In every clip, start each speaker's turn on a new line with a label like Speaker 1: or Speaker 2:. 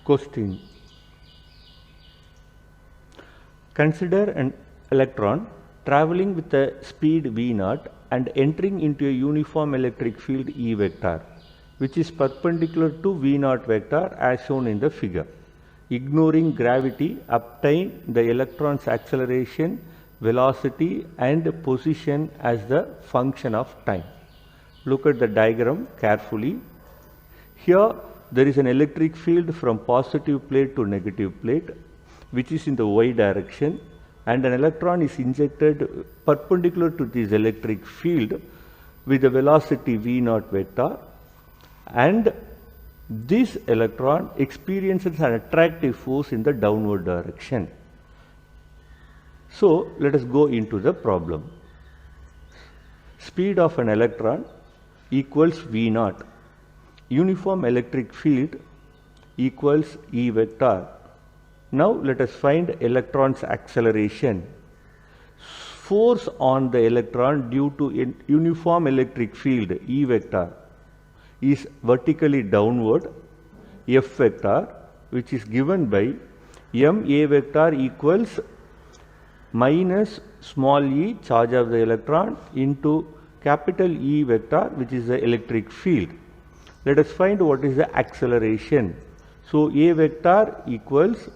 Speaker 1: Question. Consider an electron traveling with a speed v0 and entering into a uniform electric field E vector, which is perpendicular to v0 vector as shown in the figure. Ignoring gravity, obtain the electron's acceleration, velocity and position as the function of time. Look at the diagram carefully. Here there is an electric field from positive plate to negative plate, which is in the y direction, and an electron is injected perpendicular to this electric field with the velocity v0 vector, and this electron experiences an attractive force in the downward direction. So let us go into the problem. Speed of an electron equals v0. Uniform electric field equals E vector. Now let us find electron's acceleration. Force on the electron due to uniform electric field E vector is vertically downward, F vector, which is given by ma vector equals minus small e, charge of the electron, into capital E vector, which is the electric field. Let us find what is the acceleration. So A vector equals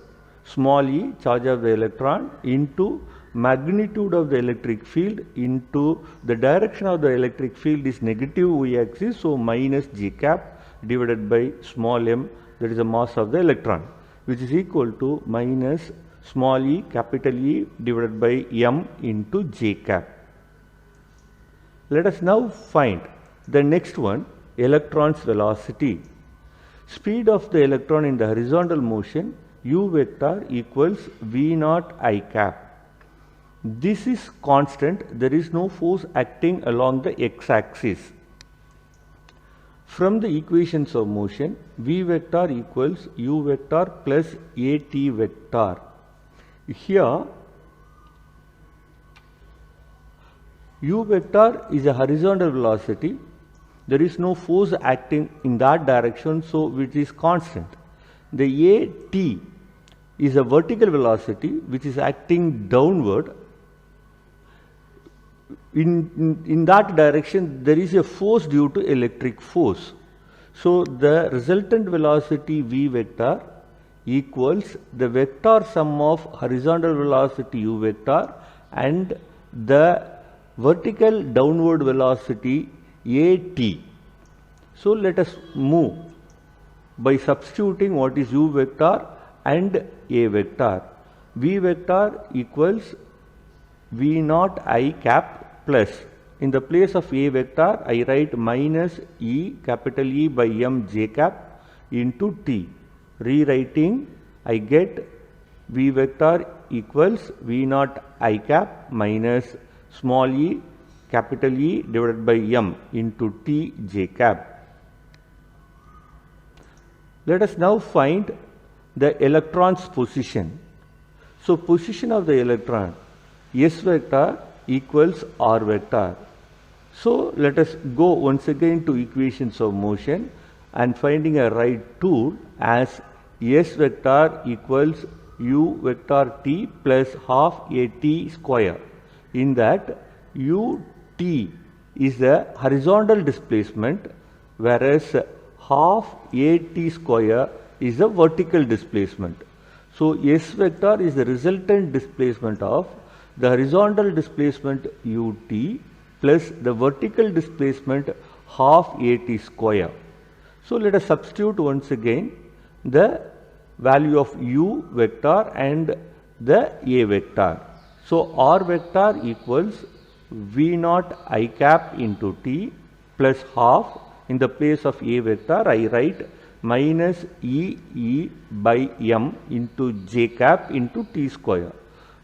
Speaker 1: small e, charge of the electron, into magnitude of the electric field into the direction of the electric field is negative y-axis, so minus j cap divided by small m, that is the mass of the electron, which is equal to minus small e capital E divided by m into j cap. Let us now find the next one, electron's velocity. Speed of the electron in the horizontal motion u vector equals v0 I cap. This is constant, there is no force acting along the x-axis. From the equations of motion, v vector equals u vector plus at vector. Here u vector is a horizontal velocity, there is no force acting in that direction, so which is constant. The at is a vertical velocity which is acting downward. In that direction there is a force due to electric force. So the resultant velocity v vector equals the vector sum of horizontal velocity u vector and the vertical downward velocity at. So let us move by substituting what is u vector and a vector. V vector equals v0 I cap plus, in the place of a vector I write minus e capital E by m j cap into t. Rewriting, I get v vector equals v0 I cap minus small e capital E divided by m into t j cap. Let us now find the electron's position. So position of the electron, S vector equals R vector. So let us go once again to equations of motion and finding a right tool as S vector equals u vector t plus half at square. In that ut is the horizontal displacement, whereas half at square is the vertical displacement. So S vector is the resultant displacement of the horizontal displacement ut plus the vertical displacement half at square. So let us substitute once again the value of u vector and the a vector. So R vector equals v0 I cap into t plus half, in the place of a vector I write minus e by m into j cap into t square.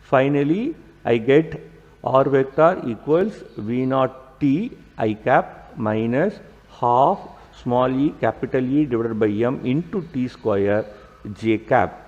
Speaker 1: Finally I get R vector equals v0 t I cap minus half small e capital E divided by m into t square j cap.